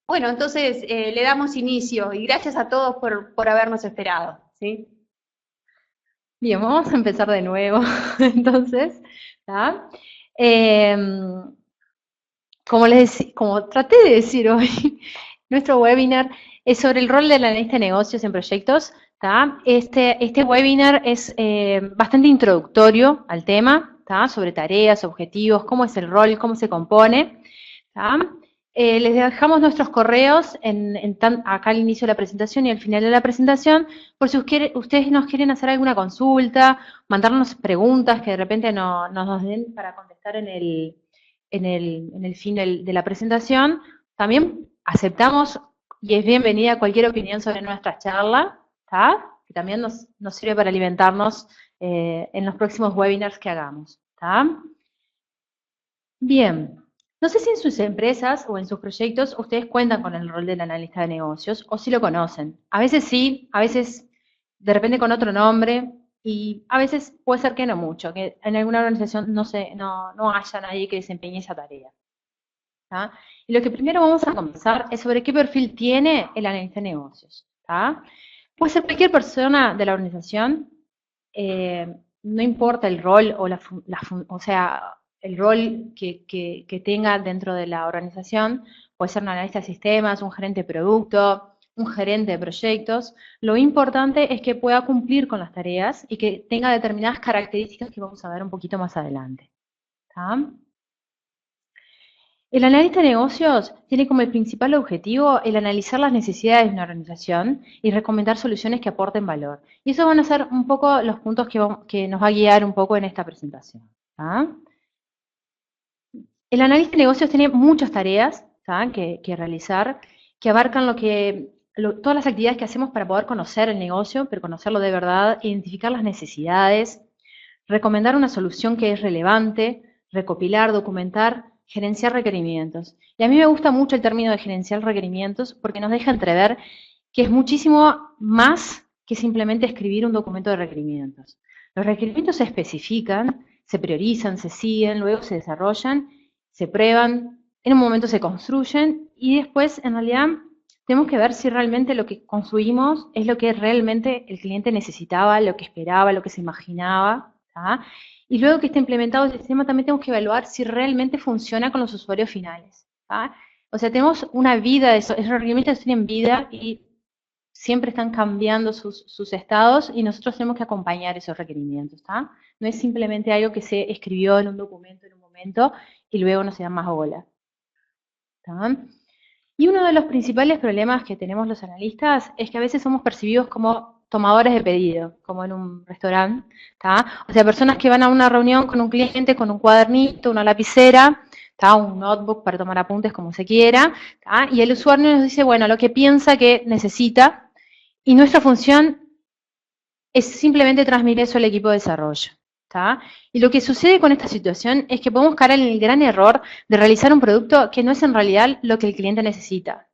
Bueno, entonces le damos inicio y gracias a todos por habernos esperado, ¿sí? Bien, vamos a empezar de nuevo. Entonces, ¿tá? Em, como traté de decir hoy, nuestro webinar es sobre el rol del analista de negocios en proyectos. ¿Tá? Este webinar es bastante introductorio al tema, ¿tá? Sobre tareas, objetivos, cómo es el rol, cómo se compone. ¿Tá? Les dejamos nuestros correos acá al inicio de la presentación y al final de la presentación, por si ustedes nos quieren hacer alguna consulta, mandarnos preguntas que de repente nos den para contestar en el fin de la presentación. También aceptamos y es bienvenida cualquier opinión sobre nuestra charla, ¿tá? Que también nos sirve para alimentarnos en los próximos webinars que hagamos. ¿Tá? Bien, no sé si en sus empresas o en sus proyectos ustedes cuentan con el rol del analista de negocios o si lo conocen. A veces sí, a veces de repente con otro nombre y a veces puede ser que no mucho, que en alguna organización no haya nadie que desempeñe esa tarea. ¿Tá? Y lo que primero vamos a conversar es sobre qué perfil tiene el analista de negocios. ¿Tá? Puede ser cualquier persona de la organización, no importa el rol o o sea, el rol que tenga dentro de la organización, puede ser un analista de sistemas, un gerente de producto, un gerente de proyectos. Lo importante es que pueda cumplir con las tareas y que tenga determinadas características que vamos a ver un poquito más adelante. ¿Tá? El analista de negocios tiene como el principal objetivo el analizar las necesidades de una organización y recomendar soluciones que aporten valor. Y esos van a ser un poco los puntos que nos va a guiar un poco en esta presentación. ¿Tá? El analista de negocios tiene muchas tareas, ¿tá? que realizar, que abarcan todas las actividades que hacemos para poder conocer el negocio, pero conocerlo de verdad, identificar las necesidades, recomendar una solución que es relevante, recopilar, documentar, gerenciar requerimientos. Y a mí me gusta mucho el término de gerenciar requerimientos porque nos deja entrever que es muchísimo más que simplemente escribir un documento de requerimientos. Los requerimientos se especifican, se priorizan, se siguen, luego se desarrollan, se prueban, en un momento se construyen y después, en realidad, tenemos que ver si realmente lo que construimos es lo que realmente el cliente necesitaba, lo que esperaba, lo que se imaginaba. ¿Tá? Y luego que esté implementado el sistema, también tenemos que evaluar si realmente funciona con los usuarios finales. ¿Tá? O sea, tenemos una vida, esos requerimientos tienen vida y siempre están cambiando sus estados y nosotros tenemos que acompañar esos requerimientos. ¿Tá? No es simplemente algo que se escribió en un documento en un momento y luego no se da más bola. ¿Tá? Y uno de los principales problemas que tenemos los analistas es que a veces somos percibidos como tomadores de pedido, como en un restaurante, ¿tá? O sea, personas que van a una reunión con un cliente con un cuadernito, una lapicera, ¿tá? Un notebook para tomar apuntes como se quiera, ¿tá? Y el usuario nos dice, bueno, lo que piensa que necesita, y nuestra función es simplemente transmitir eso al equipo de desarrollo. ¿Tá? Y lo que sucede con esta situación es que podemos caer en el gran error de realizar un producto que no es en realidad lo que el cliente necesita.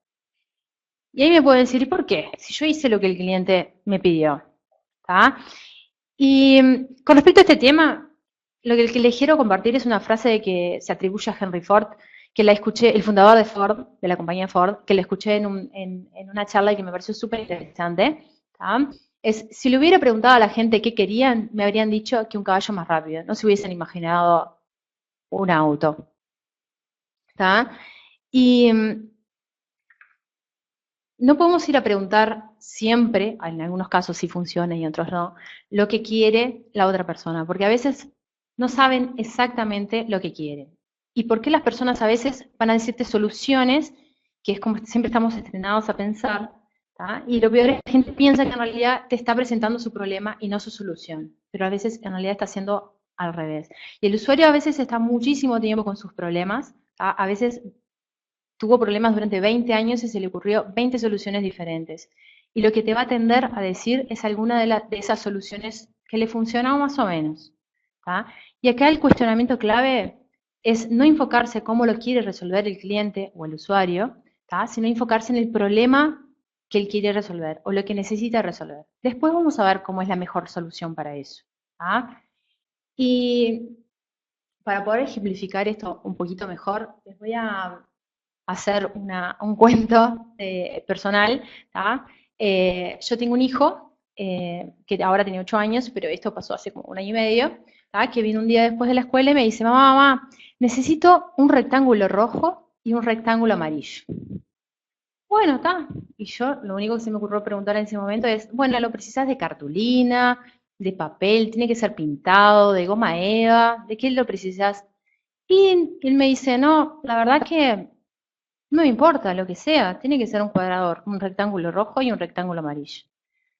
Y ahí me pueden decir, ¿y por qué? Si yo hice lo que el cliente me pidió. ¿Tá? Y con respecto a este tema, que les quiero compartir es una frase de que se atribuye a Henry Ford, que la escuché, el fundador de Ford, de la compañía Ford, que la escuché en una charla y que me pareció súper interesante. ¿Tá? Es, si le hubiera preguntado a la gente qué querían, me habrían dicho que un caballo más rápido. No se hubiesen imaginado un auto. ¿Tá? Y no podemos ir a preguntar siempre, en algunos casos sí funciona y en otros no, lo que quiere la otra persona, porque a veces no saben exactamente lo que quieren. ¿Y por qué las personas a veces van a decirte soluciones, que es como siempre estamos estrenados a pensar, ¿tá? Y lo peor es que la gente piensa que en realidad te está presentando su problema y no su solución, pero a veces en realidad está haciendo al revés. Y el usuario a veces está muchísimo tiempo con sus problemas, ¿tá? A veces tuvo problemas durante 20 años y se le ocurrió 20 soluciones diferentes. Y lo que te va a tender a decir es alguna de esas soluciones que le funcionó más o menos. ¿Tá? Y acá el cuestionamiento clave es no enfocarse cómo lo quiere resolver el cliente o el usuario, ¿tá? Sino enfocarse en el problema que él quiere resolver o lo que necesita resolver. Después vamos a ver cómo es la mejor solución para eso. ¿Tá? Y para poder ejemplificar esto un poquito mejor, les voy a hacer un cuento personal, ¿tá? Yo tengo un hijo que ahora tiene 8 años, pero esto pasó hace como 1 año y medio, ¿tá? Que vino un día después de la escuela y me dice, mamá, mamá, necesito un rectángulo rojo y un rectángulo amarillo. Bueno, está. Y yo lo único que se me ocurrió preguntar en ese momento es, bueno, ¿lo precisas de cartulina, de papel, tiene que ser pintado, de goma eva? ¿De qué lo precisas? Y él me dice, no, la verdad que no me importa lo que sea, tiene que ser un cuadrador, un rectángulo rojo y un rectángulo amarillo.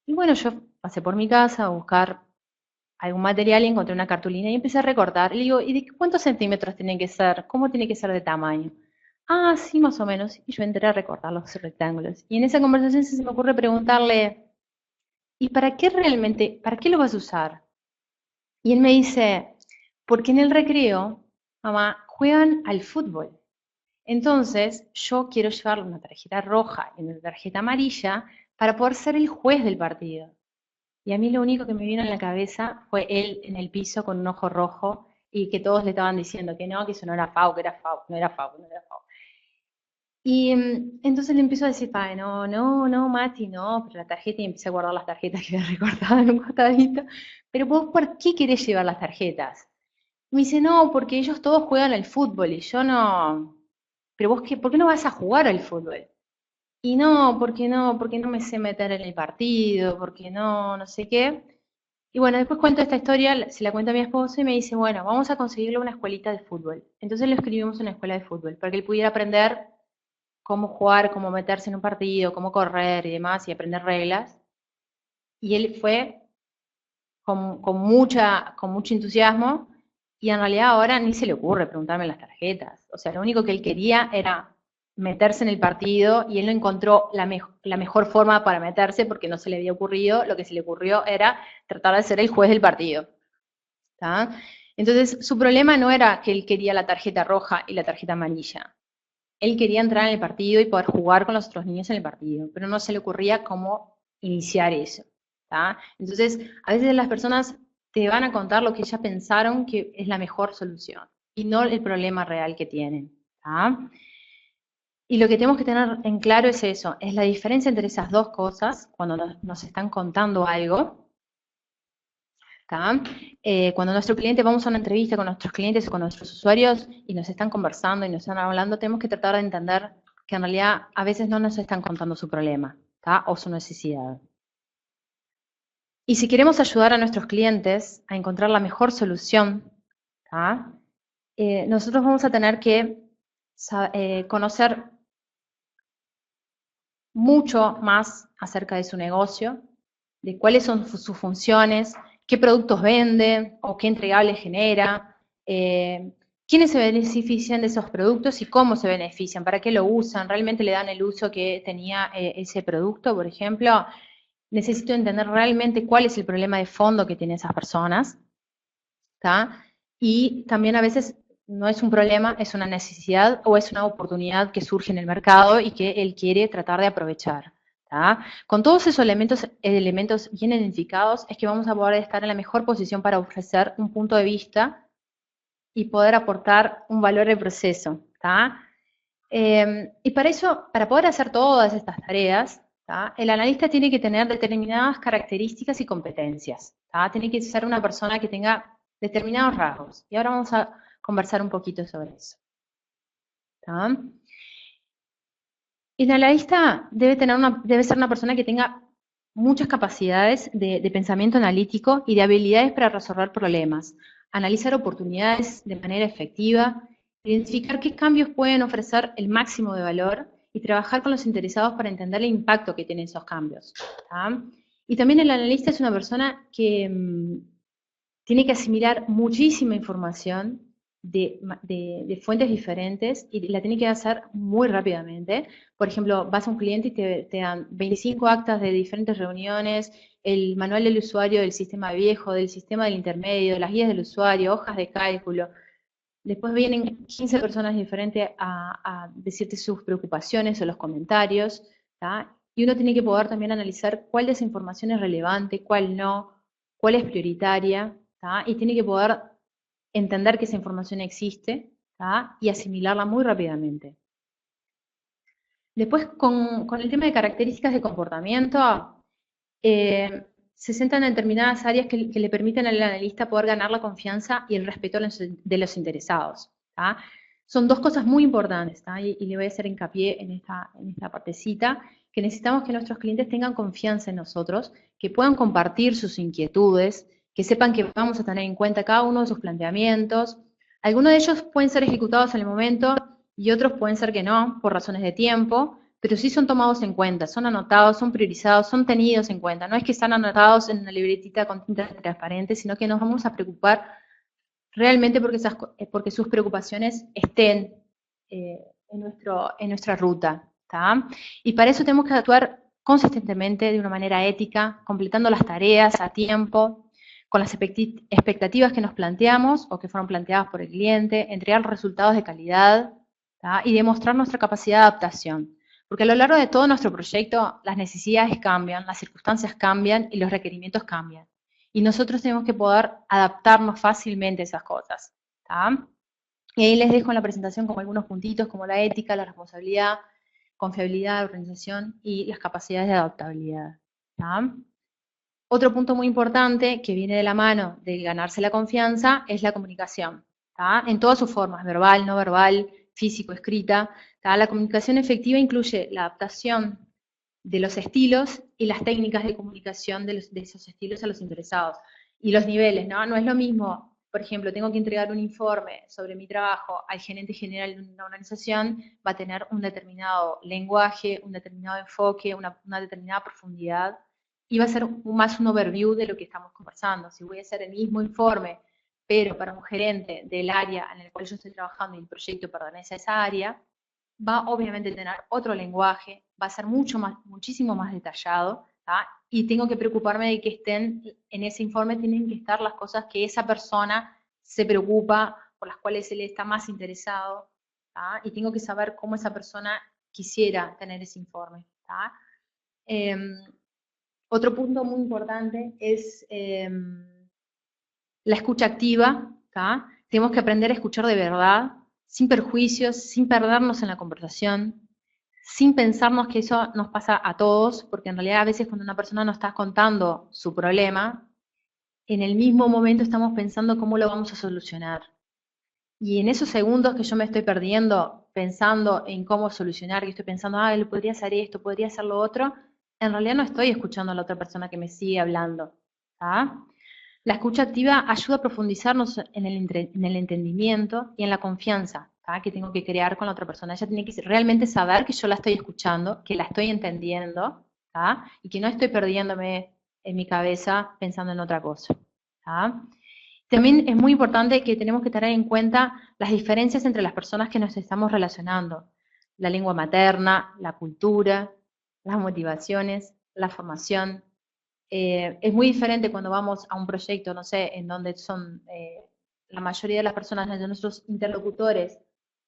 Y bueno, yo pasé por mi casa a buscar algún material y encontré una cartulina y empecé a recortar. Y le digo, ¿y de cuántos centímetros tiene que ser? ¿Cómo tiene que ser de tamaño? Ah, sí, más o menos. Y yo entré a recortar los rectángulos. Y en esa conversación se me ocurre preguntarle, ¿y para qué realmente, para qué lo vas a usar? Y él me dice, porque en el recreo, mamá, juegan al fútbol. Entonces, yo quiero llevarle una tarjeta roja y una tarjeta amarilla para poder ser el juez del partido. Y a mí lo único que me vino en la cabeza fue él en el piso con un ojo rojo y que todos le estaban diciendo que no, que eso no era FAU, que era FAU, no era FAU, no era FAU. Y entonces le empiezo a decir, padre, no, no, no, Mati, no, pero la tarjeta, y empecé a guardar las tarjetas que había recortado en un costadito. Pero vos, ¿por qué querés llevar las tarjetas? Me dice, no, porque ellos todos juegan al fútbol y yo no. Pero vos, ¿por qué no vas a jugar al fútbol? Y no, porque no me sé meter en el partido, porque no, no sé qué. Y bueno, después cuento esta historia, se la cuento a mi esposo y me dice, bueno, vamos a conseguirle una escuelita de fútbol. Entonces lo escribimos en una escuela de fútbol, para que él pudiera aprender cómo jugar, cómo meterse en un partido, cómo correr y demás, y aprender reglas. Y él fue con mucho entusiasmo, y en realidad ahora ni se le ocurre preguntarme las tarjetas. O sea, lo único que él quería era meterse en el partido, y él no encontró la mejor forma para meterse porque no se le había ocurrido, lo que se le ocurrió era tratar de ser el juez del partido. ¿Tá? Entonces, su problema no era que él quería la tarjeta roja y la tarjeta amarilla. Él quería entrar en el partido y poder jugar con los otros niños en el partido, pero no se le ocurría cómo iniciar eso. ¿Tá? Entonces, a veces las personas te van a contar lo que ya pensaron que es la mejor solución y no el problema real que tienen. ¿Tá? Y lo que tenemos que tener en claro es eso, es la diferencia entre esas dos cosas cuando nos están contando algo. ¿Tá? Cuando nuestro cliente, vamos a una entrevista con nuestros clientes o con nuestros usuarios y nos están conversando y nos están hablando, tenemos que tratar de entender que en realidad a veces no nos están contando su problema, ¿tá? O su necesidad. Y si queremos ayudar a nuestros clientes a encontrar la mejor solución, ¿tá? Nosotros vamos a tener que conocer mucho más acerca de su negocio, de cuáles son sus funciones, qué productos vende o qué entregables genera, quiénes se benefician de esos productos y cómo se benefician, para qué lo usan, realmente le dan el uso que tenía ese producto, por ejemplo. Necesito entender realmente cuál es el problema de fondo que tienen esas personas, ¿tá? Y también a veces no es un problema, es una necesidad o es una oportunidad que surge en el mercado y que él quiere tratar de aprovechar. ¿Tá? Con todos esos elementos bien identificados es que vamos a poder estar en la mejor posición para ofrecer un punto de vista y poder aportar un valor al proceso. ¿Tá? Y para eso, para poder hacer todas estas tareas, ¿tá? El analista tiene que tener determinadas características y competencias. ¿Tá? Tiene que ser una persona que tenga determinados rasgos. Y ahora vamos a conversar un poquito sobre eso. ¿Tá? El analista debe ser una persona que tenga muchas capacidades de pensamiento analítico y de habilidades para resolver problemas, analizar oportunidades de manera efectiva, identificar qué cambios pueden ofrecer el máximo de valor y trabajar con los interesados para entender el impacto que tienen esos cambios. ¿Tá? Y también el analista es una persona que tiene que asimilar muchísima información de fuentes diferentes y la tiene que hacer muy rápidamente. Por ejemplo, vas a un cliente y te dan 25 actas de diferentes reuniones, el manual del usuario del sistema viejo, del sistema del intermedio, las guías del usuario, hojas de cálculo. Después vienen 15 personas diferentes a decirte sus preocupaciones o los comentarios, ¿tá? Y uno tiene que poder también analizar cuál de esa información es relevante, cuál no, cuál es prioritaria, ¿tá? Y tiene que poder entender que esa información existe, ¿tá? Y asimilarla muy rápidamente. Después, con el tema de características de comportamiento, se centran en determinadas áreas que le permiten al analista poder ganar la confianza y el respeto de los interesados. ¿Tá? Son dos cosas muy importantes, ¿tá? Y le voy a hacer hincapié en esta partecita, que necesitamos que nuestros clientes tengan confianza en nosotros, que puedan compartir sus inquietudes, que sepan que vamos a tener en cuenta cada uno de sus planteamientos. Algunos de ellos pueden ser ejecutados en el momento y otros pueden ser que no, por razones de tiempo, pero sí son tomados en cuenta, son anotados, son priorizados, son tenidos en cuenta. No es que están anotados en una libretita con tinta transparente, sino que nos vamos a preocupar realmente porque sus preocupaciones estén en nuestra ruta. ¿Tá? Y para eso tenemos que actuar consistentemente, de una manera ética, completando las tareas a tiempo, con las expectativas que nos planteamos o que fueron planteadas por el cliente, entregar resultados de calidad, ¿tá? Y demostrar nuestra capacidad de adaptación. Porque a lo largo de todo nuestro proyecto las necesidades cambian, las circunstancias cambian y los requerimientos cambian. Y nosotros tenemos que poder adaptarnos fácilmente a esas cosas. ¿Tá? Y ahí les dejo en la presentación como algunos puntitos como la ética, la responsabilidad, confiabilidad, organización y las capacidades de adaptabilidad. ¿Tá? Otro punto muy importante que viene de la mano de ganarse la confianza es la comunicación, ¿tá? En todas sus formas, verbal, no verbal, físico, escrita. ¿Tá? La comunicación efectiva incluye la adaptación de los estilos y las técnicas de comunicación de esos estilos a los interesados. Y los niveles, ¿no? No es lo mismo, por ejemplo, tengo que entregar un informe sobre mi trabajo al gerente general de una organización, va a tener un determinado lenguaje, un determinado enfoque, una determinada profundidad, y va a ser más un overview de lo que estamos conversando. Si voy a hacer el mismo informe, pero para un gerente del área en el cual yo estoy trabajando y el proyecto pertenece a esa área, va obviamente a tener otro lenguaje, va a ser muchísimo más detallado, ¿tá? Y tengo que preocuparme de que estén en ese informe, tienen que estar las cosas que esa persona se preocupa, por las cuales él está más interesado, ¿tá? Y tengo que saber cómo esa persona quisiera tener ese informe, ¿tá? Eh, Otro punto muy importante es la escucha activa, ¿tá? Tenemos que aprender a escuchar de verdad, sin perjuicios, sin perdernos en la conversación, sin pensarnos que eso nos pasa a todos, porque en realidad a veces cuando una persona nos está contando su problema, en el mismo momento estamos pensando cómo lo vamos a solucionar. Y en esos segundos que yo me estoy perdiendo pensando en cómo solucionar, que estoy pensando, él podría hacer esto, podría hacer lo otro, en realidad no estoy escuchando a la otra persona que me sigue hablando. ¿Tá? La escucha activa ayuda a profundizarnos en el entendimiento y en la confianza, ¿tá? Que tengo que crear con la otra persona. Ella tiene que realmente saber que yo la estoy escuchando, que la estoy entendiendo, ¿tá? Y que no estoy perdiéndome en mi cabeza pensando en otra cosa. ¿Tá? También es muy importante que tenemos que tener en cuenta las diferencias entre las personas que nos estamos relacionando. La lengua materna, la cultura, las motivaciones, la formación. Es muy diferente cuando vamos a un proyecto, no sé, en donde son la mayoría de las personas, de nuestros interlocutores,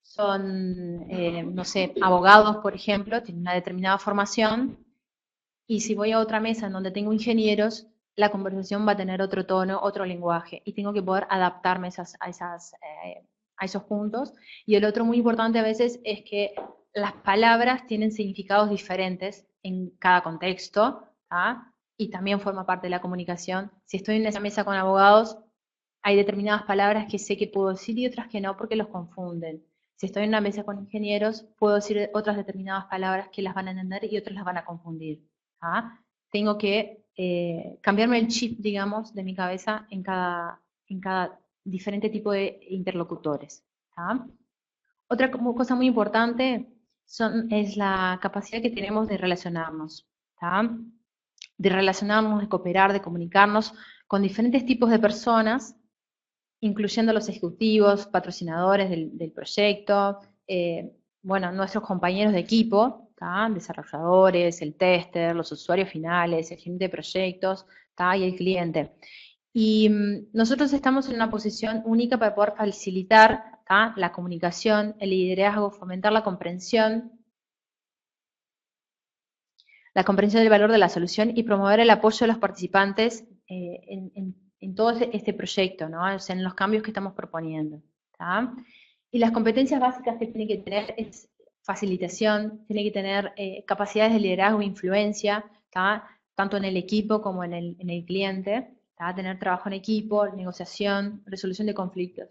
son, no sé, abogados, por ejemplo, tienen una determinada formación, y si voy a otra mesa en donde tengo ingenieros, la conversación va a tener otro tono, otro lenguaje, y tengo que poder adaptarme a esos puntos. Y el otro muy importante a veces es que las palabras tienen significados diferentes en cada contexto, ¿tá? Y también forma parte de la comunicación. Si estoy en esa mesa con abogados, hay determinadas palabras que sé que puedo decir y otras que no porque los confunden. Si estoy en una mesa con ingenieros, puedo decir otras determinadas palabras que las van a entender y otras las van a confundir. ¿Ah? Tengo que cambiarme el chip, digamos, de mi cabeza en cada diferente tipo de interlocutores. ¿Ah? Otra cosa muy importante es la capacidad que tenemos de relacionarnos. ¿Tá? De relacionarnos, de cooperar, de comunicarnos con diferentes tipos de personas, incluyendo los ejecutivos, patrocinadores del proyecto, bueno, nuestros compañeros de equipo, ¿tá? Desarrolladores, el tester, los usuarios finales, el gerente de proyectos, ¿tá? Y el cliente. Y nosotros estamos en una posición única para poder facilitar, ¿tá? La comunicación, el liderazgo, fomentar la comprensión del valor de la solución y promover el apoyo de los participantes en todo este proyecto, ¿no? O sea, en los cambios que estamos proponiendo. ¿Tá? Y las competencias básicas que tiene que tener es facilitación, tiene que tener capacidades de liderazgo e influencia, ¿tá? Tanto en el equipo como en el cliente, ¿tá? Tener trabajo en equipo, negociación, resolución de conflictos.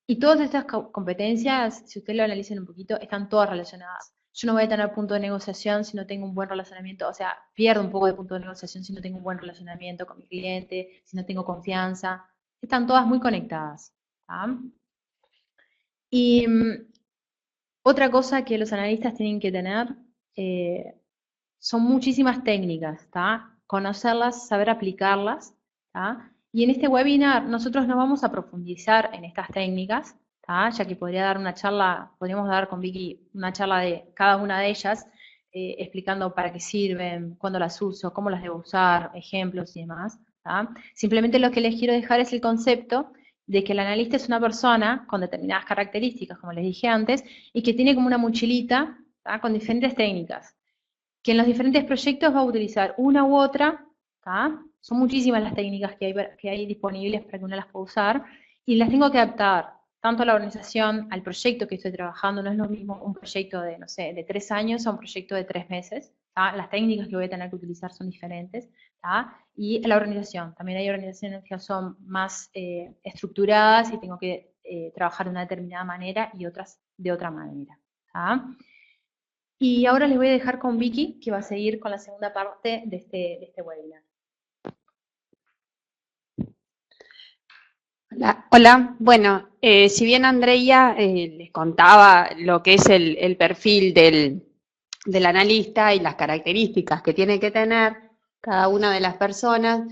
Y todas estas competencias, si ustedes lo analizan un poquito, están todas relacionadas. Yo no voy a tener punto de negociación si no tengo un buen relacionamiento, o sea, pierdo un poco de punto de negociación si no tengo un buen relacionamiento con mi cliente, si no tengo confianza. Están todas muy conectadas. ¿Tá? Y otra cosa que los analistas tienen que tener son muchísimas técnicas, ¿tá? Conocerlas, saber aplicarlas, ¿tá? Y en este webinar nosotros no vamos a profundizar en estas técnicas, ¿tá? Ya que podría dar una charla, podríamos dar con Vicky una charla de cada una de ellas, explicando para qué sirven, cuándo las uso, cómo las debo usar, ejemplos y demás, ¿tá? Simplemente lo que les quiero dejar es el concepto de que el analista es una persona con determinadas características, como les dije antes, y que tiene como una mochilita, ¿tá? Con diferentes técnicas, que en los diferentes proyectos va a utilizar una u otra, ¿tá? Son muchísimas las técnicas que hay disponibles para que uno las pueda usar, y las tengo que adaptar tanto a la organización, al proyecto que estoy trabajando. No es lo mismo un proyecto de, no sé, de 3 años a un proyecto de 3 meses, ¿tá? Las técnicas que voy a tener que utilizar son diferentes, ¿tá? Y la organización, también hay organizaciones que son más estructuradas y tengo que trabajar de una determinada manera y otras de otra manera, ¿tá? Y ahora les voy a dejar con Vicky, que va a seguir con la segunda parte de este webinar. Hola. Bueno, si bien Andrea les contaba lo que es el perfil del analista y las características que tiene que tener cada una de las personas,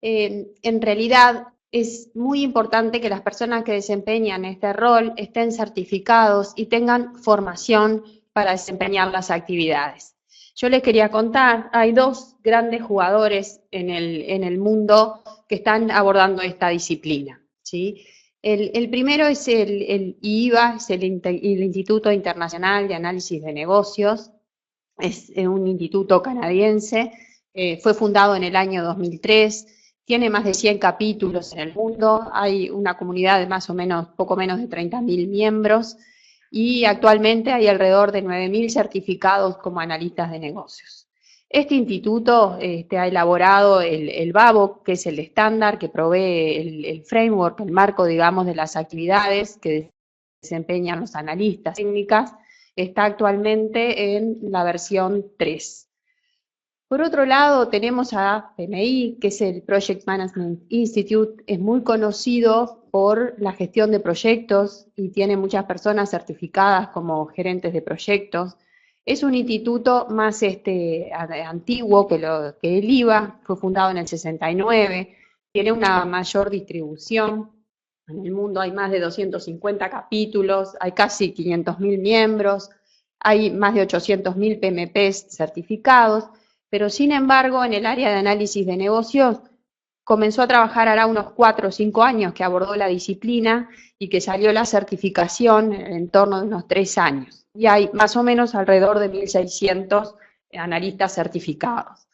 en realidad es muy importante que las personas que desempeñan este rol estén certificados y tengan formación para desempeñar las actividades. Yo les quería contar, hay dos grandes jugadores en el mundo que están abordando esta disciplina, ¿sí? El primero es el IIVA, es el Instituto Internacional de Análisis de Negocios, es un instituto canadiense, fue fundado en el año 2003, tiene más de 100 capítulos en el mundo, hay una comunidad de más o menos, poco menos de 30.000 miembros, y actualmente hay alrededor de 9.000 certificados como analistas de negocios. Este instituto ha elaborado el BABOK, que es el estándar que provee el framework, el marco, digamos, de las actividades que desempeñan los analistas técnicas. Está actualmente en la versión 3. Por otro lado, tenemos a PMI, que es el Project Management Institute, es muy conocido por la gestión de proyectos y tiene muchas personas certificadas como gerentes de proyectos. Es un instituto más antiguo que el IVA, fue fundado en el 69, tiene una mayor distribución. En el mundo hay más de 250 capítulos, hay casi 500.000 miembros, hay más de 800.000 PMPs certificados, pero sin embargo en el área de análisis de negocios comenzó a trabajar hará unos 4 o 5 años que abordó la disciplina y que salió la certificación en torno de unos 3 años. Y hay más o menos alrededor de 1.600 analistas certificados.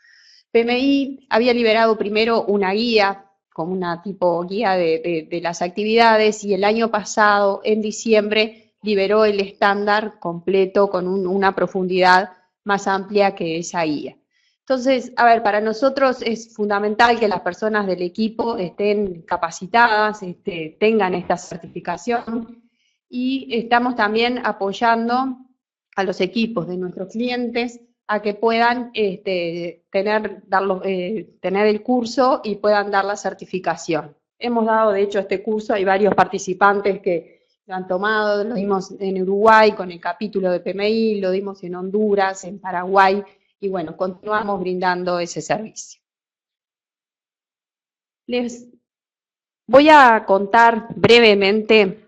PMI había liberado primero una guía, como una tipo guía de las actividades, y el año pasado, en diciembre, liberó el estándar completo con una profundidad más amplia que esa guía. Entonces, a ver, para nosotros es fundamental que las personas del equipo estén capacitadas, tengan esta certificación, y estamos también apoyando a los equipos de nuestros clientes a que puedan tener el curso y puedan dar la certificación. Hemos dado, de hecho, este curso, hay varios participantes que lo han tomado, lo dimos en Uruguay con el capítulo de PMI, lo dimos en Honduras, en Paraguay, y bueno, continuamos brindando ese servicio. Les voy a contar brevemente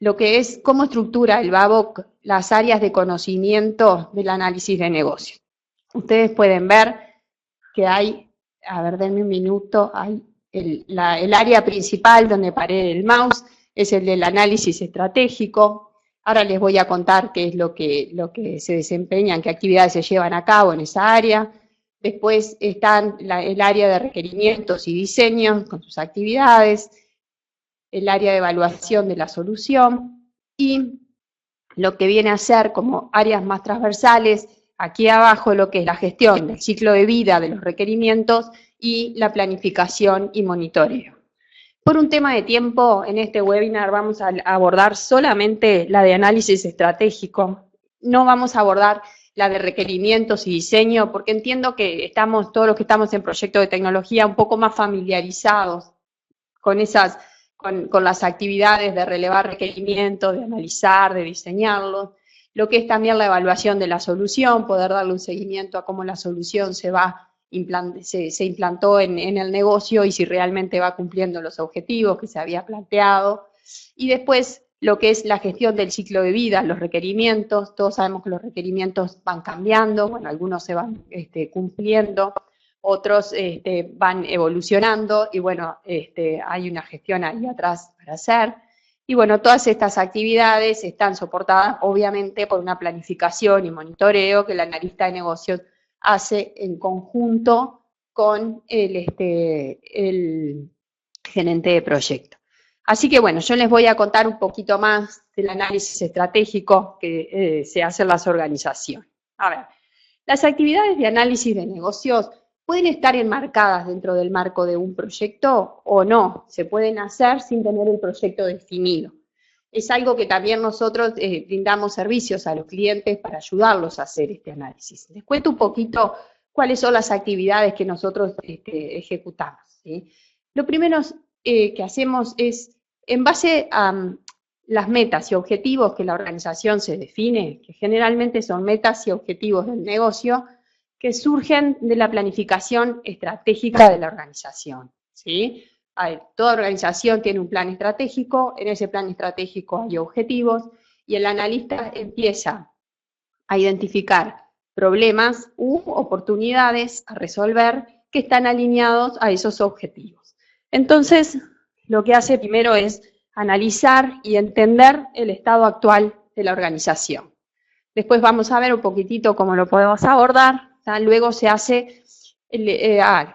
lo que es, cómo estructura el BABOK las áreas de conocimiento del análisis de negocios. Ustedes pueden ver que hay, a ver, denme un minuto, hay el área principal donde paré el mouse, es el del análisis estratégico. Ahora les voy a contar qué es lo que se desempeñan, qué actividades se llevan a cabo en esa área. Después están el área de requerimientos y diseño con sus actividades, el área de evaluación de la solución, y lo que viene a ser como áreas más transversales, aquí abajo lo que es la gestión del ciclo de vida de los requerimientos y la planificación y monitoreo. Por un tema de tiempo, en este webinar vamos a abordar solamente la de análisis estratégico. No vamos a abordar la de requerimientos y diseño, porque entiendo que estamos, todos los que estamos en proyectos de tecnología, un poco más familiarizados con con las actividades de relevar requerimientos, de analizar, de diseñarlos, lo que es también la evaluación de la solución, poder darle un seguimiento a cómo la solución se implantó en el negocio y si realmente va cumpliendo los objetivos que se había planteado. Y después lo que es la gestión del ciclo de vida, los requerimientos, todos sabemos que los requerimientos van cambiando, bueno, algunos se van cumpliendo, otros van evolucionando y bueno, hay una gestión ahí atrás para hacer. Y bueno, todas estas actividades están soportadas obviamente por una planificación y monitoreo que el analista de negocios hace en conjunto con el gerente de proyecto. Así que bueno, yo les voy a contar un poquito más del análisis estratégico que se hace en las organizaciones. A ver, las actividades de análisis de negocios pueden estar enmarcadas dentro del marco de un proyecto o no, se pueden hacer sin tener el proyecto definido. Es algo que también nosotros brindamos servicios a los clientes para ayudarlos a hacer este análisis. Les cuento un poquito cuáles son las actividades que nosotros ejecutamos, ¿sí? Lo primero que hacemos es, en base a las metas y objetivos que la organización se define, que generalmente son metas y objetivos del negocio, que surgen de la planificación estratégica de la organización, ¿sí? Toda organización tiene un plan estratégico, en ese plan estratégico hay objetivos, y el analista empieza a identificar problemas u oportunidades a resolver que están alineados a esos objetivos. Entonces, lo que hace primero es analizar y entender el estado actual de la organización. Después vamos a ver un poquitito cómo lo podemos abordar. Luego se hace,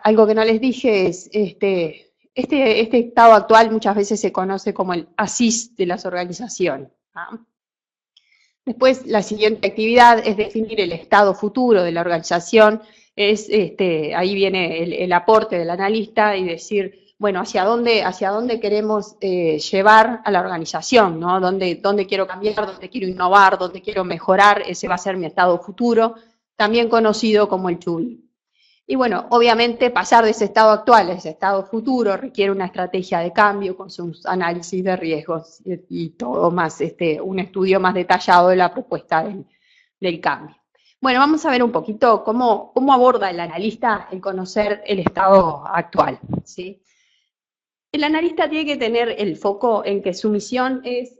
algo que no les dije es, este estado actual muchas veces se conoce como el ASIS de las organizaciones. Después la siguiente actividad es definir el estado futuro de la organización, ahí viene el aporte del analista y decir, bueno, hacia dónde queremos llevar a la organización, ¿no? ¿Dónde quiero cambiar, dónde quiero innovar, dónde quiero mejorar? Ese va a ser mi estado futuro, también conocido como el to-be. Y bueno, obviamente pasar de ese estado actual a ese estado futuro requiere una estrategia de cambio con sus análisis de riesgos y todo más, un estudio más detallado de la propuesta del cambio. Bueno, vamos a ver un poquito cómo aborda el analista el conocer el estado actual, ¿sí? El analista tiene que tener el foco en que su misión es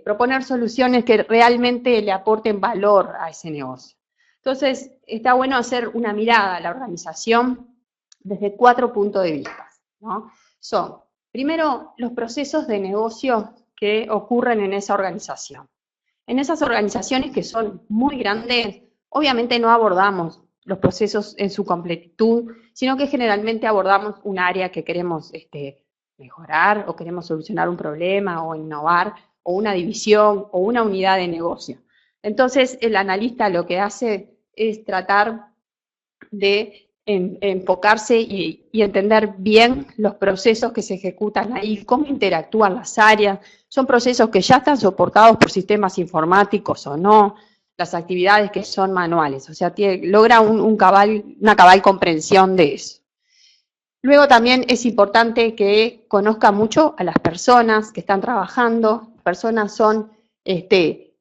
proponer soluciones que realmente le aporten valor a ese negocio. Entonces, está bueno hacer una mirada a la organización desde 4 puntos de vista, ¿no? Son, primero, los procesos de negocio que ocurren en esa organización. En esas organizaciones que son muy grandes, obviamente no abordamos los procesos en su completitud, sino que generalmente abordamos un área que queremos mejorar o queremos solucionar un problema o innovar o una división o una unidad de negocio. Entonces, el analista lo que hace es tratar de enfocarse y entender bien los procesos que se ejecutan ahí, cómo interactúan las áreas, son procesos que ya están soportados por sistemas informáticos o no, las actividades que son manuales, o sea, logra una cabal comprensión de eso. Luego también es importante que conozca mucho a las personas que están trabajando. Las personas son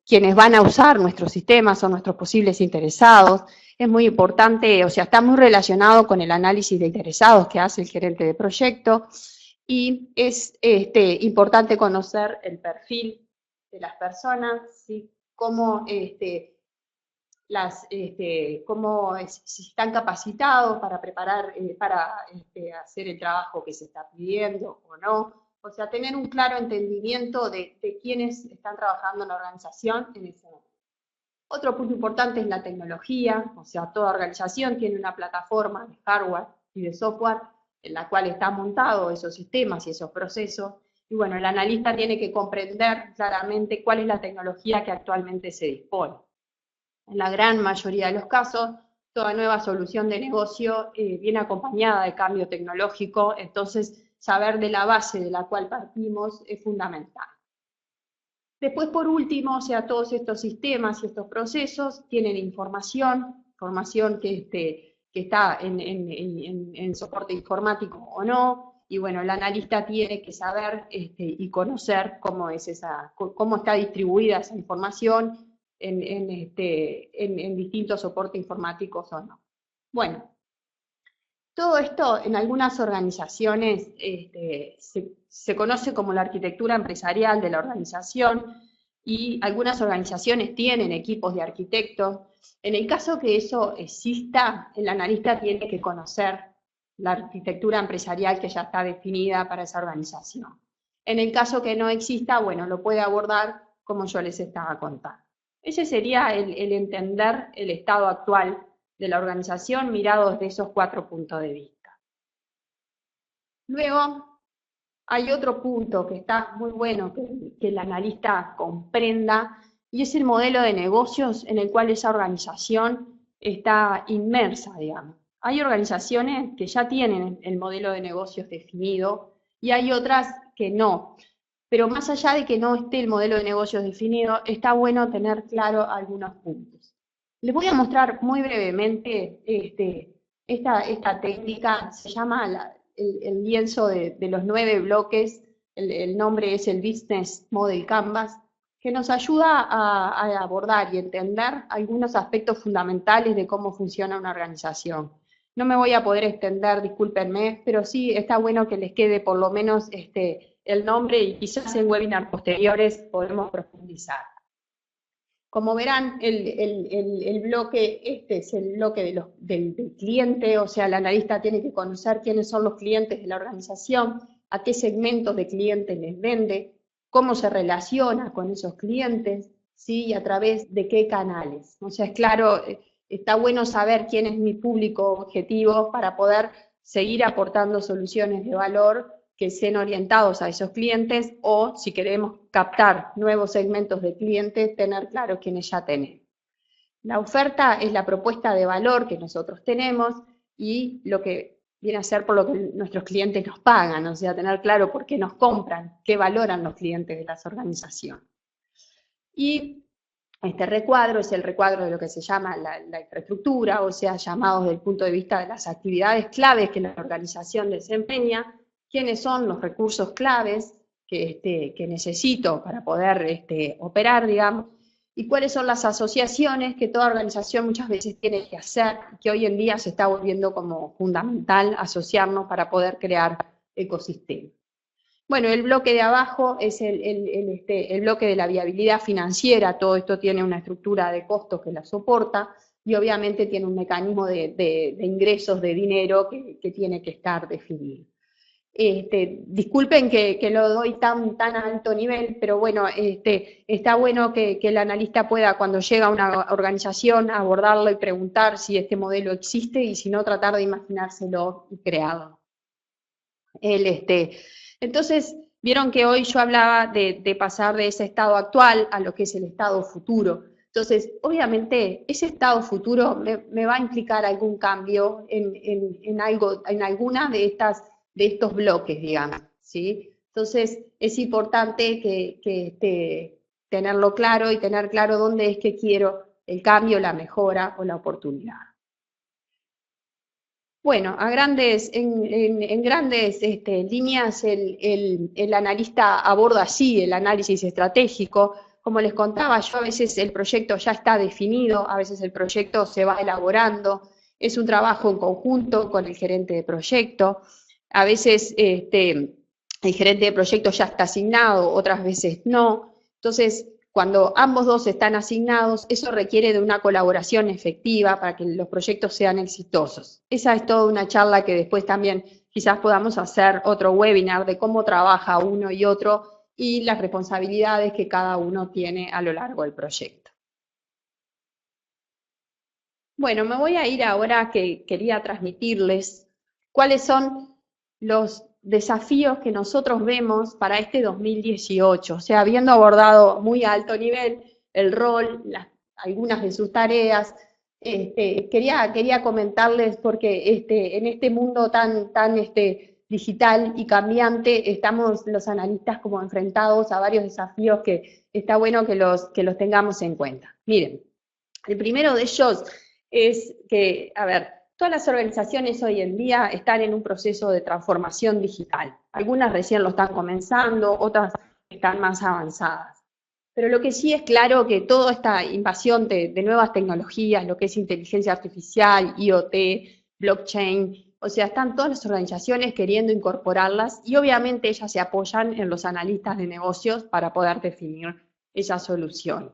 quienes van a usar nuestros sistemas, son nuestros posibles interesados. Es muy importante, o sea, está muy relacionado con el análisis de interesados que hace el gerente de proyecto. Y es importante conocer el perfil de las personas, ¿sí? Cómo si están capacitados para preparar, hacer el trabajo que se está pidiendo o no. O sea, tener un claro entendimiento de quiénes están trabajando en la organización en ese momento. Otro punto importante es la tecnología, o sea, toda organización tiene una plataforma de hardware y de software en la cual están montados esos sistemas y esos procesos. Y bueno, el analista tiene que comprender claramente cuál es la tecnología que actualmente se dispone. En la gran mayoría de los casos, toda nueva solución de negocio viene acompañada de cambio tecnológico, entonces saber de la base de la cual partimos es fundamental. Después, por último, o sea, todos estos sistemas y estos procesos tienen información que está en soporte informático o no, y bueno, el analista tiene que saber y conocer cómo está distribuida esa información en distintos soportes informáticos o no. Bueno, todo esto en algunas organizaciones se conoce como la arquitectura empresarial de la organización, y algunas organizaciones tienen equipos de arquitectos. En el caso que eso exista, el analista tiene que conocer la arquitectura empresarial que ya está definida para esa organización. En el caso que no exista, bueno, lo puede abordar como yo les estaba contando. Ese sería el entender el estado actual de la organización mirado desde esos 4 puntos de vista. Luego, hay otro punto que está muy bueno que el analista comprenda, y es el modelo de negocios en el cual esa organización está inmersa, digamos. Hay organizaciones que ya tienen el modelo de negocios definido y hay otras que no. Pero más allá de que no esté el modelo de negocios definido, está bueno tener claro algunos puntos. Les voy a mostrar muy brevemente esta técnica. Se llama el lienzo de los 9 bloques, el nombre es el Business Model Canvas, que nos ayuda a abordar y entender algunos aspectos fundamentales de cómo funciona una organización. No me voy a poder extender, discúlpenme, pero sí está bueno que les quede por lo menos el nombre, y quizás en webinars posteriores podemos profundizar. Como verán, el bloque es el bloque del cliente, o sea, el analista tiene que conocer quiénes son los clientes de la organización, a qué segmentos de clientes les vende, cómo se relaciona con esos clientes, ¿sí? Y a través de qué canales. O sea, es claro, está bueno saber quién es mi público objetivo para poder seguir aportando soluciones de valor que estén orientados a esos clientes, o si queremos captar nuevos segmentos de clientes, tener claro quiénes ya tenemos. La oferta es la propuesta de valor que nosotros tenemos y lo que viene a ser por lo que nuestros clientes nos pagan, o sea, tener claro por qué nos compran, qué valoran los clientes de las organizaciones. Y este recuadro es el recuadro de lo que se llama la infraestructura, o sea, llamados desde el punto de vista de las actividades claves que la organización desempeña, quiénes son los recursos claves que necesito para poder operar, digamos, y cuáles son las asociaciones que toda organización muchas veces tiene que hacer, que hoy en día se está volviendo como fundamental asociarnos para poder crear ecosistemas. Bueno, el bloque de abajo es el bloque de la viabilidad financiera. Todo esto tiene una estructura de costos que la soporta y obviamente tiene un mecanismo de ingresos de dinero que tiene que estar definido. Disculpen que lo doy tan alto nivel, pero bueno, está bueno que el analista pueda, cuando llega a una organización, abordarlo y preguntar si este modelo existe, y si no, tratar de imaginárselo y crearlo. Entonces, vieron que hoy yo hablaba de pasar de ese estado actual a lo que es el estado futuro. Entonces, obviamente, ese estado futuro me va a implicar algún cambio en alguna de estos bloques, digamos, ¿sí? Entonces, es importante que tenerlo claro y tener claro dónde es que quiero el cambio, la mejora o la oportunidad. Bueno, en grandes líneas el analista aborda así el análisis estratégico. Como les contaba, yo a veces el proyecto ya está definido, a veces el proyecto se va elaborando, es un trabajo en conjunto con el gerente de proyecto, a veces el gerente de proyecto ya está asignado, otras veces no. Entonces, cuando ambos dos están asignados, eso requiere de una colaboración efectiva para que los proyectos sean exitosos. Esa es toda una charla que después también quizás podamos hacer otro webinar de cómo trabaja uno y otro y las responsabilidades que cada uno tiene a lo largo del proyecto. Bueno, me voy a ir ahora que quería transmitirles cuáles son los desafíos que nosotros vemos para este 2018, o sea, habiendo abordado muy alto nivel el rol, algunas de sus tareas, quería comentarles porque en este mundo tan digital y cambiante, estamos los analistas como enfrentados a varios desafíos que está bueno que los tengamos en cuenta. Miren, el primero de ellos es que, a ver, todas las organizaciones hoy en día están en un proceso de transformación digital. Algunas recién lo están comenzando, otras están más avanzadas. Pero lo que sí es claro que toda esta invasión de nuevas tecnologías, lo que es inteligencia artificial, IoT, blockchain, o sea, están todas las organizaciones queriendo incorporarlas y obviamente ellas se apoyan en los analistas de negocios para poder definir esa solución.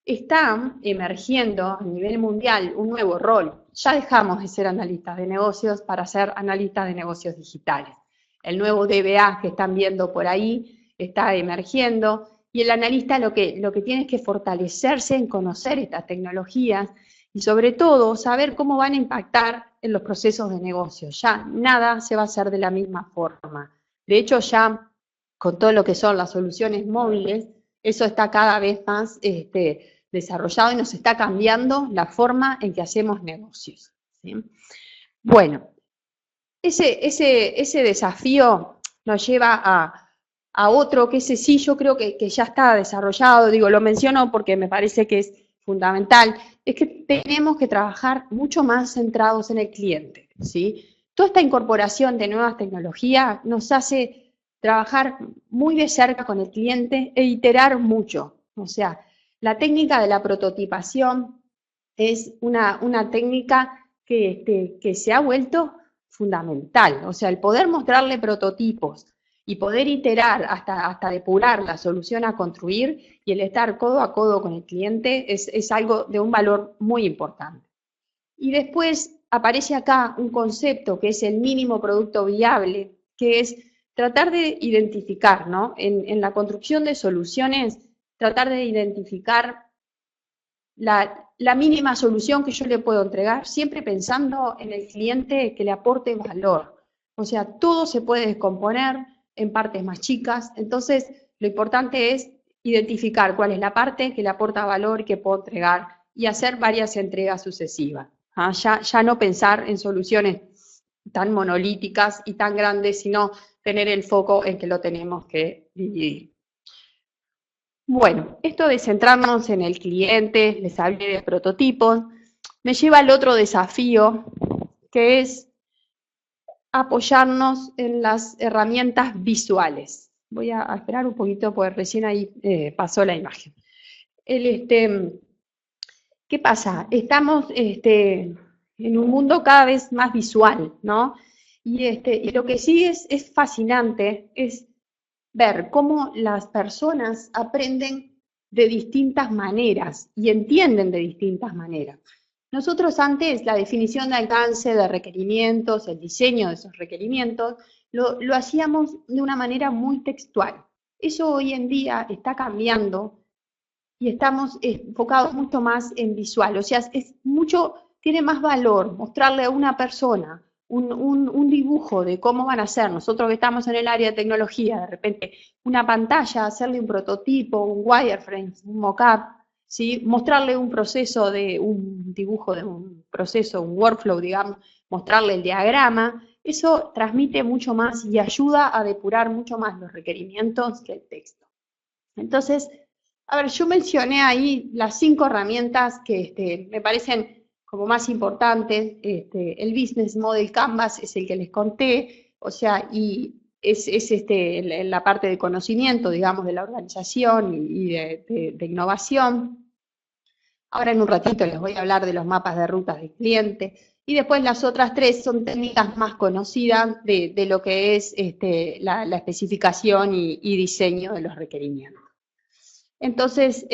Está emergiendo a nivel mundial un nuevo rol. Ya dejamos de ser analistas de negocios para ser analistas de negocios digitales. El nuevo DBA que están viendo por ahí está emergiendo y el analista lo que tiene es que fortalecerse en conocer estas tecnologías y sobre todo saber cómo van a impactar en los procesos de negocio. Ya nada se va a hacer de la misma forma. De hecho, ya con todo lo que son las soluciones móviles, eso está cada vez más desarrollado y nos está cambiando la forma en que hacemos negocios, ¿sí? Bueno, ese desafío nos lleva a otro, que ese sí yo creo que ya está desarrollado, digo, lo menciono porque me parece que es fundamental, es que tenemos que trabajar mucho más centrados en el cliente, ¿sí? Toda esta incorporación de nuevas tecnologías nos hace trabajar muy de cerca con el cliente e iterar mucho. O sea, la técnica de la prototipación es una técnica que se ha vuelto fundamental. O sea, el poder mostrarle prototipos y poder iterar hasta depurar la solución a construir y el estar codo a codo con el cliente es algo de un valor muy importante. Y después aparece acá un concepto que es el mínimo producto viable, que es tratar de identificar, ¿no? En la construcción de soluciones, tratar de identificar la mínima solución que yo le puedo entregar, siempre pensando en el cliente que le aporte valor. O sea, todo se puede descomponer en partes más chicas, entonces lo importante es identificar cuál es la parte que le aporta valor y que puedo entregar y hacer varias entregas sucesivas. Ya no pensar en soluciones tan monolíticas y tan grandes, sino tener el foco en que lo tenemos que dividir. Bueno, esto de centrarnos en el cliente, les hablé de prototipos, me lleva al otro desafío, que es apoyarnos en las herramientas visuales. Voy a esperar un poquito porque recién ahí pasó la imagen. ¿Qué pasa? Estamos en un mundo cada vez más visual, ¿no? Y lo que sí es fascinante es ver cómo las personas aprenden de distintas maneras y entienden de distintas maneras. Nosotros antes la definición de alcance de requerimientos, el diseño de esos requerimientos, lo hacíamos de una manera muy textual. Eso hoy en día está cambiando y estamos enfocados mucho más en visual. O sea, tiene más valor mostrarle a una persona un dibujo de cómo van a ser. Nosotros que estamos en el área de tecnología, de repente una pantalla, hacerle un prototipo, un wireframe, un mock-up, ¿sí? Mostrarle un proceso un dibujo de un proceso, un workflow, digamos, mostrarle el diagrama, eso transmite mucho más y ayuda a depurar mucho más los requerimientos que el texto. Entonces, a ver, yo mencioné ahí las 5 herramientas que me parecen como más importantes. El Business Model Canvas es el que les conté, o sea, y es la parte de conocimiento, digamos, de la organización y de innovación. Ahora en un ratito les voy a hablar de los mapas de rutas del cliente. Y después las otras 3 son técnicas más conocidas de lo que es la especificación y diseño de los requerimientos. Entonces,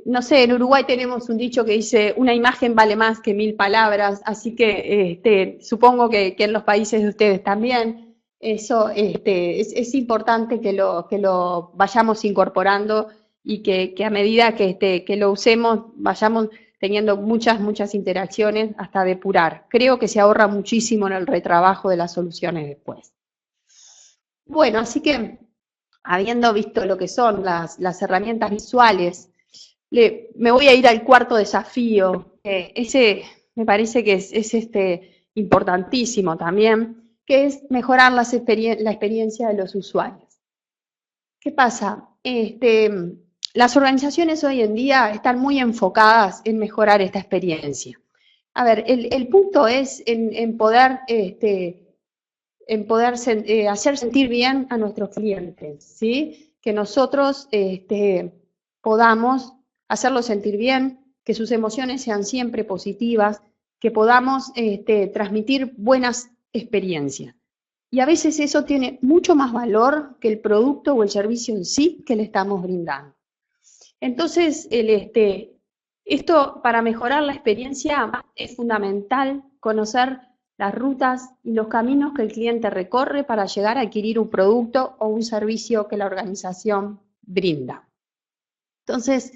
no sé, en Uruguay tenemos un dicho que dice, una imagen vale más que 1000 palabras, así que supongo que en los países de ustedes también, eso es importante que lo vayamos incorporando y que a medida que lo usemos vayamos teniendo muchas interacciones hasta depurar. Creo que se ahorra muchísimo en el retrabajo de las soluciones después. Bueno, así que habiendo visto lo que son las herramientas visuales, me voy a ir al cuarto desafío. Ese me parece que es importantísimo también, que es mejorar la experiencia de los usuarios. ¿Qué pasa? Las organizaciones hoy en día están muy enfocadas en mejorar esta experiencia. A ver, el punto es en poder hacer sentir bien a nuestros clientes, ¿sí? Que nosotros podamos hacerlos sentir bien, que sus emociones sean siempre positivas, que podamos transmitir buenas experiencias. Y a veces eso tiene mucho más valor que el producto o el servicio en sí que le estamos brindando. Entonces, esto para mejorar la experiencia es fundamental conocer las rutas y los caminos que el cliente recorre para llegar a adquirir un producto o un servicio que la organización brinda. Entonces,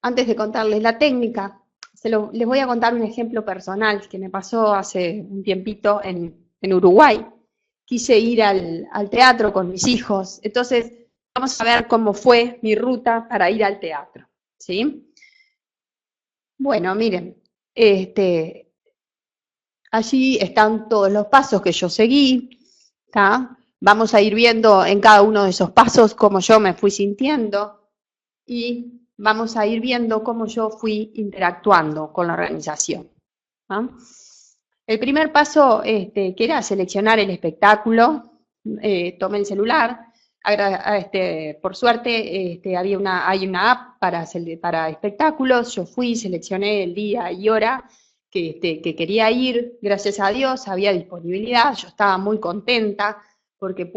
antes de contarles la técnica, les voy a contar un ejemplo personal que me pasó hace un tiempito en Uruguay. Quise ir al teatro con mis hijos, entonces vamos a ver cómo fue mi ruta para ir al teatro, ¿sí? Bueno, miren, allí están todos los pasos que yo seguí, ¿tá? Vamos a ir viendo en cada uno de esos pasos cómo yo me fui sintiendo y vamos a ir viendo cómo yo fui interactuando con la organización, ¿tá? El primer paso, que era seleccionar el espectáculo, tomé el celular, por suerte hay una app para espectáculos, yo fui, seleccioné el día y hora que quería ir, gracias a Dios había disponibilidad, yo estaba muy contenta porque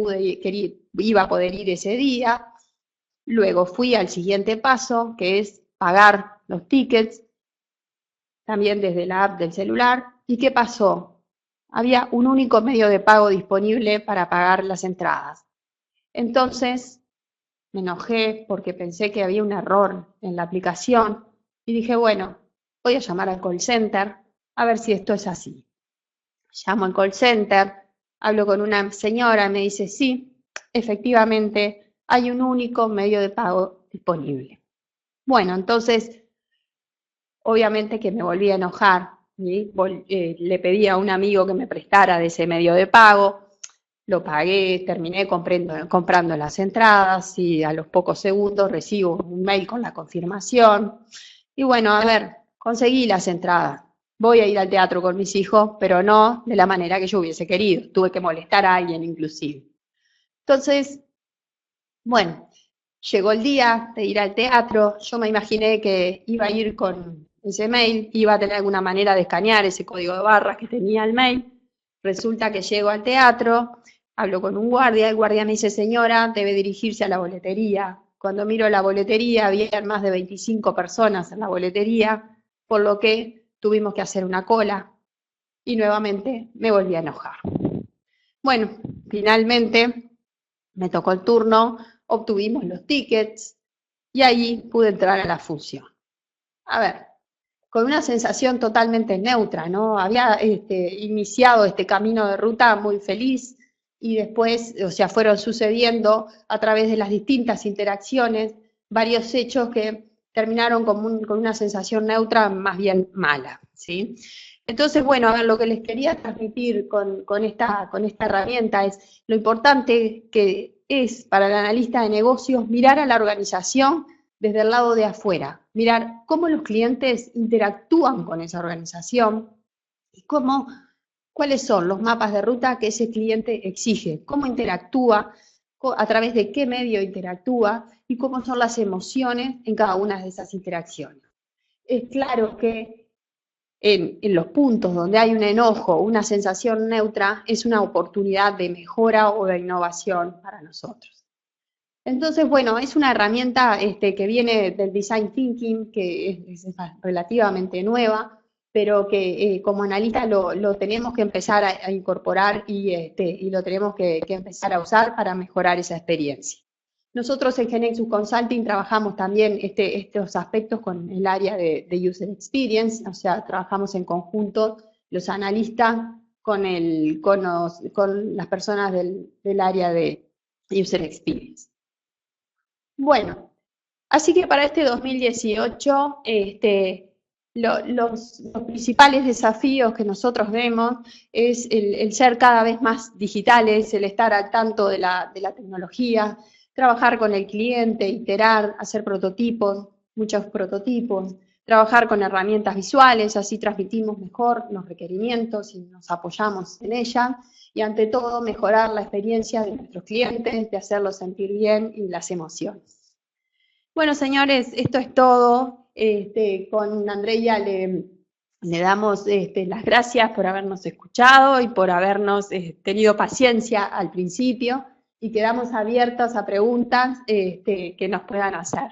iba a poder ir ese día. Luego fui al siguiente paso, que es pagar los tickets, también desde la app del celular. ¿Y qué pasó? Había un único medio de pago disponible para pagar las entradas. Entonces me enojé porque pensé que había un error en la aplicación y dije, bueno, voy a llamar al call center a ver si esto es así. Llamo al call center, hablo con una señora y me dice, sí, efectivamente hay un único medio de pago disponible. Bueno, entonces, obviamente que me volví a enojar, ¿sí? Le pedí a un amigo que me prestara de ese medio de pago, lo pagué, terminé comprando las entradas y a los pocos segundos recibo un mail con la confirmación. Y bueno, a ver, conseguí las entradas. Voy a ir al teatro con mis hijos, pero no de la manera que yo hubiese querido. Tuve que molestar a alguien inclusive. Entonces, bueno, llegó el día de ir al teatro. Yo me imaginé que iba a ir con ese mail, iba a tener alguna manera de escanear ese código de barras que tenía el mail. Resulta que llego al teatro, hablo con un guardia, el guardia me dice, señora, debe dirigirse a la boletería. Cuando miro la boletería, había más de 25 personas en la boletería, por lo que tuvimos que hacer una cola y nuevamente me volví a enojar. Bueno, finalmente me tocó el turno, obtuvimos los tickets y ahí pude entrar a la función. A ver, con una sensación totalmente neutra, ¿no? Había iniciado este camino de ruta muy feliz y después, o sea, fueron sucediendo a través de las distintas interacciones varios hechos que terminaron con una sensación neutra más bien mala, ¿sí? Entonces, bueno, a ver, lo que les quería transmitir con esta herramienta es lo importante que es para el analista de negocios mirar a la organización desde el lado de afuera, mirar cómo los clientes interactúan con esa organización y cuáles son los mapas de ruta que ese cliente exige, cómo interactúa, a través de qué medio interactúa y cómo son las emociones en cada una de esas interacciones. Es claro que en los puntos donde hay un enojo, una sensación neutra, es una oportunidad de mejora o de innovación para nosotros. Entonces, bueno, es una herramienta que viene del Design Thinking, que es relativamente nueva, pero que como analista lo tenemos que empezar a incorporar y lo tenemos que empezar a usar para mejorar esa experiencia. Nosotros en Genexus Consulting trabajamos también estos aspectos con el área de User Experience, o sea, trabajamos en conjunto los analistas con las personas del área de User Experience. Bueno, así que para este 2018, los principales desafíos que nosotros vemos es el ser cada vez más digitales, el estar al tanto de la tecnología, trabajar con el cliente, iterar, hacer prototipos, muchos prototipos, trabajar con herramientas visuales, así transmitimos mejor los requerimientos y nos apoyamos en ella, y ante todo mejorar la experiencia de nuestros clientes, de hacerlos sentir bien y las emociones. Bueno, señores, esto es todo. Con Andrea le damos las gracias por habernos escuchado y por habernos tenido paciencia al principio, y quedamos abiertos a preguntas que nos puedan hacer.